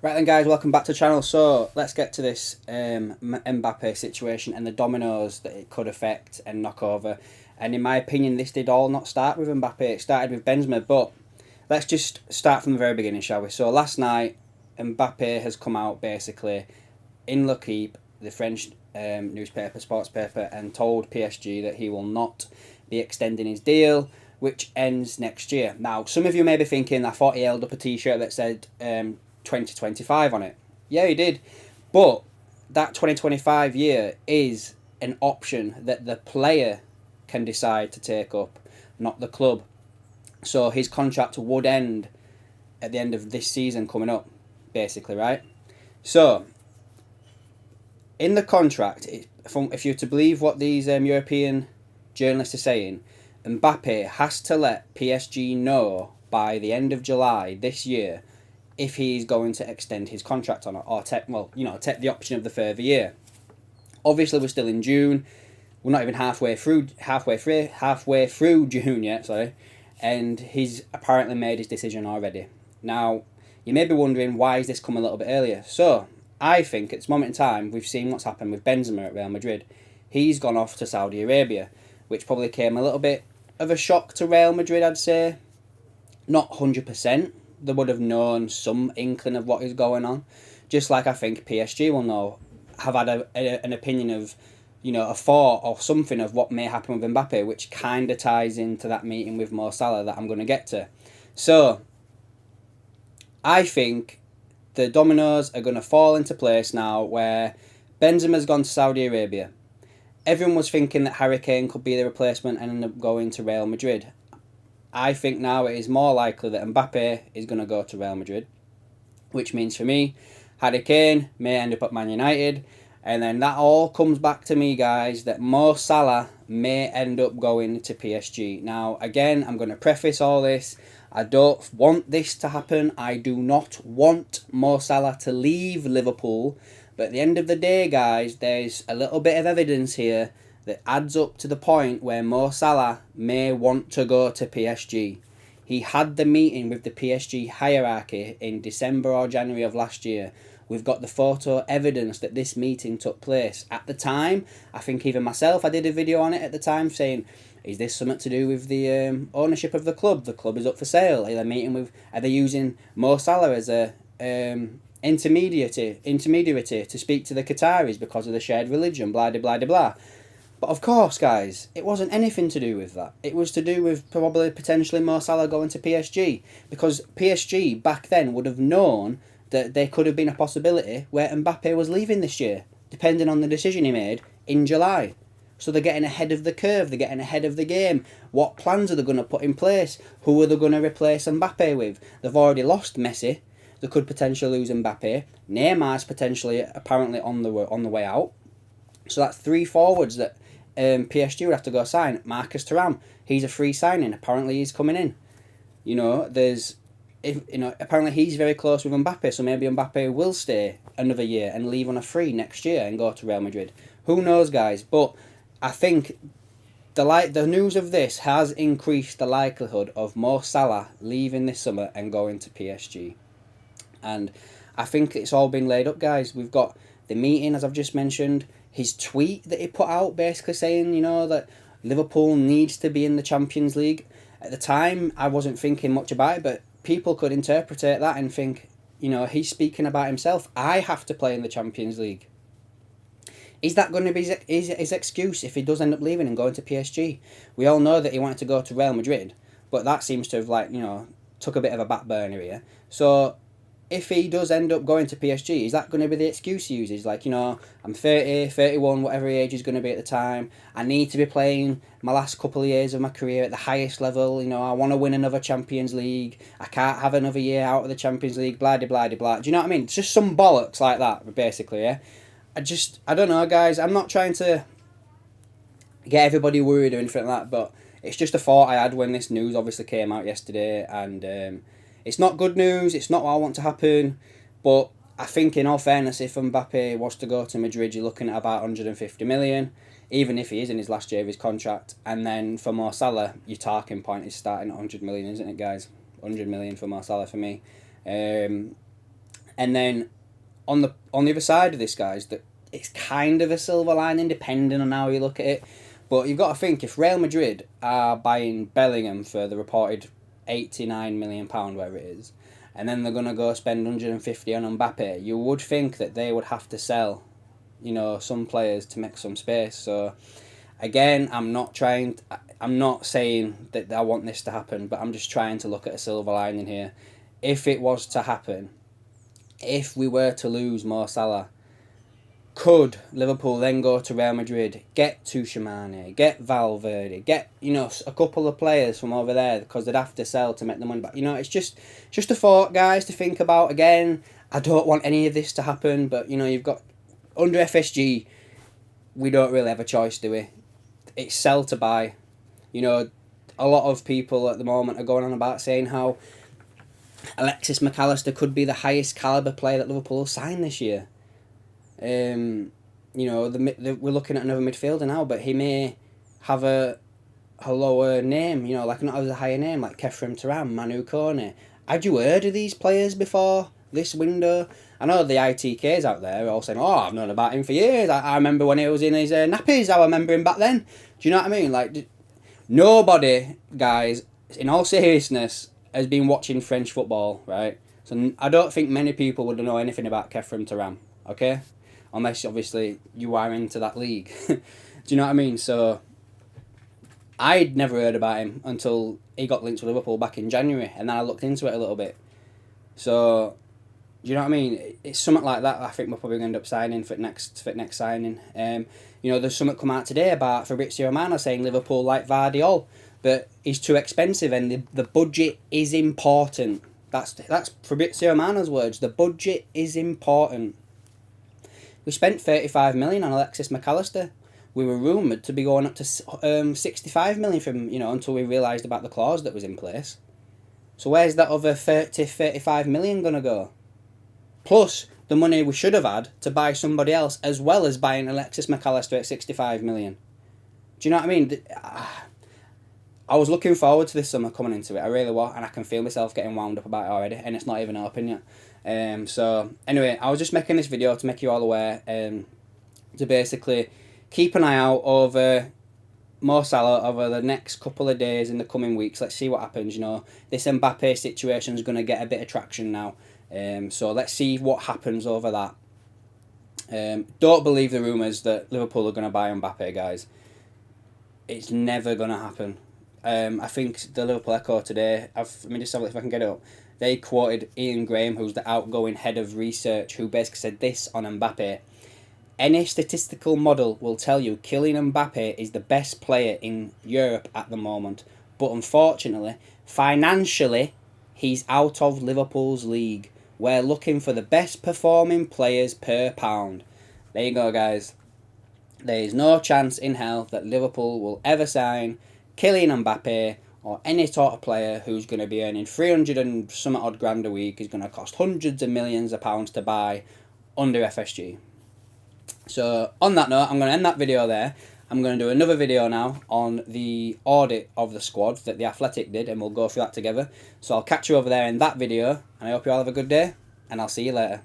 Right then, guys, welcome back to the channel. So let's get to this Mbappe situation and the dominoes that it could affect and knock over. And in my opinion, this did all not start with Mbappe. It started with Benzema. But let's just start from the very beginning, shall we? So last night, Mbappe has come out basically in L'Equipe, the French newspaper, sports paper, and told PSG that he will not be extending his deal, which ends next year. Now, some of you may be thinking, I thought he held up a T-shirt that said 2025 on it. Yeah, he did. But that 2025 year is an option that the player can decide to take up, not the club. So his contract would end at the end of this season coming up, basically, right? So, in the contract, if you're to believe what these European journalists are saying, Mbappe has to let PSG know by the end of July this year if he's going to extend his contract on it, or take the option of the further year. Obviously, we're still in June. We're not even halfway through June yet. Sorry, and he's apparently made his decision already. Now, you may be wondering, why is this come a little bit earlier? So, I think at this moment in time, we've seen what's happened with Benzema at Real Madrid. He's gone off to Saudi Arabia, which probably came a little bit of a shock to Real Madrid, I'd say. Not 100%. They would have known some inkling of what is going on. Just like I think PSG will know, have had an opinion of, a thought or something of what may happen with Mbappe, which kind of ties into that meeting with Mo Salah that I'm going to get to. So, I think the dominoes are going to fall into place now where Benzema's gone to Saudi Arabia. Everyone was thinking that Harry Kane could be the replacement and end up going to Real Madrid. I think now it is more likely that Mbappe is going to go to Real Madrid, which means for me, Harry Kane may end up at Man United, and then that all comes back to me, guys, that Mo Salah may end up going to PSG. Now, again, I'm going to preface all this. I don't want this to happen. I do not want Mo Salah to leave Liverpool, but at the end of the day, guys, there's a little bit of evidence here that adds up to the point where Mo Salah may want to go to PSG. He had the meeting with the PSG hierarchy in December or January of last year. We've got the photo evidence that this meeting took place. At the time, I think even myself, I did a video on it at the time saying, is this something to do with the ownership of the club? The club is up for sale. Are they using Mo Salah as a intermediary to speak to the Qataris because of the shared religion, blah, blah, blah, blah. But of course, guys, it wasn't anything to do with that. It was to do with probably potentially Mo Salah going to PSG. Because PSG back then would have known that there could have been a possibility where Mbappe was leaving this year, depending on the decision he made in July. So they're getting ahead of the curve, they're getting ahead of the game. What plans are they going to put in place? Who are they going to replace Mbappe with? They've already lost Messi. They could potentially lose Mbappe. Neymar's potentially apparently on the way out. So that's three forwards that PSG would have to go sign. Marcus Thuram, he's a free signing. Apparently he's coming in. Apparently he's very close with Mbappe, so maybe Mbappe will stay another year and leave on a free next year and go to Real Madrid. Who knows, guys? But I think the news of this has increased the likelihood of Mo Salah leaving this summer and going to PSG. And I think it's all been laid up, guys. We've got the meeting, as I've just mentioned. His tweet that he put out basically saying, that Liverpool needs to be in the Champions League. At the time, I wasn't thinking much about it, but people could interpret that and think, he's speaking about himself. I have to play in the Champions League. Is that going to be his excuse if he does end up leaving and going to PSG? We all know that he wanted to go to Real Madrid, but that seems to have, took a bit of a back burner here. So if he does end up going to PSG, is that going to be the excuse he uses? I'm 30, 31, whatever age he's going to be at the time. I need to be playing my last couple of years of my career at the highest level. I want to win another Champions League. I can't have another year out of the Champions League, blah, blah, blah, blah. Do you know what I mean? It's just some bollocks like that, basically, yeah? I don't know, guys. I'm not trying to get everybody worried or anything like that, but it's just a thought I had when this news obviously came out yesterday, and it's not good news, it's not what I want to happen, but I think in all fairness, if Mbappe was to go to Madrid, you're looking at about 150 million, even if he is in his last year of his contract. And then for Mo Salah, your talking point is starting at 100 million, isn't it, guys? 100 million for Mo Salah for me. And then on the other side of this, guys, that it's kind of a silver lining depending on how you look at it. But you've got to think, if Real Madrid are buying Bellingham for the reported £89 million, whatever it is, and then they're going to go spend 150 on Mbappe, you would think that they would have to sell, some players to make some space. So again, I'm not saying that I want this to happen, but I'm just trying to look at a silver lining here. If it was to happen, if we were to lose Mo Salah, could Liverpool then go to Real Madrid, get Tuchemane, get Valverde, get a couple of players from over there, because they'd have to sell to make the money back. It's just a thought, guys, to think about. Again, I don't want any of this to happen, but you've got under FSG, we don't really have a choice, do we? It's sell to buy. A lot of people at the moment are going on about saying how Alexis McAllister could be the highest caliber player that Liverpool signed this year. We're looking at another midfielder now, but he may have a lower name, like not as a higher name, like Kefren Turam, Manu Kone. Had you heard of these players before this window? I know the ITKs out there are all saying, "Oh, I've known about him for years. I remember when he was in his nappies. I remember him back then." Do you know what I mean? Like, nobody, guys, in all seriousness, has been watching French football, right? So I don't think many people would know anything about Kefren Turam, okay? Unless, obviously, you are into that league. Do you know what I mean? So I'd never heard about him until he got linked to Liverpool back in January, and then I looked into it a little bit. So, do you know what I mean? It's something like that I think we're probably going to end up signing for next signing. There's something come out today about Fabrizio Romano saying Liverpool like Vardiol, but he's too expensive and the budget is important. That's Fabrizio Romano's words. The budget is important. We spent 35 million on Alexis McAllister. We were rumoured to be going up to 65 million from, until we realised about the clause that was in place. So where's that other 35 million going to go? Plus the money we should have had to buy somebody else, as well as buying Alexis McAllister at 65 million. Do you know what I mean? I was looking forward to this summer coming into it. I really was, and I can feel myself getting wound up about it already, and it's not even open yet. So anyway, I was just making this video to make you all aware, to basically keep an eye out over Mo Salah over the next couple of days in the coming weeks. Let's see what happens. This Mbappe situation is going to get a bit of traction now. So let's see what happens over that. Don't believe the rumours that Liverpool are going to buy Mbappe, guys. It's never going to happen. I think the Liverpool Echo today, let me just have a look if I can get it up. They quoted Ian Graham, who's the outgoing head of research, who basically said this on Mbappe. Any statistical model will tell you Kylian Mbappe is the best player in Europe at the moment. But unfortunately, financially, he's out of Liverpool's league. We're looking for the best performing players per pound. There you go, guys. There is no chance in hell that Liverpool will ever sign Kylian Mbappe or any sort of player who's going to be earning 300 and some odd grand a week, is going to cost hundreds of millions of pounds to buy under FSG. So on that note, I'm going to end that video there. I'm going to do another video now on the audit of the squad that the Athletic did, and we'll go through that together. So I'll catch you over there in that video, and I hope you all have a good day, and I'll see you later.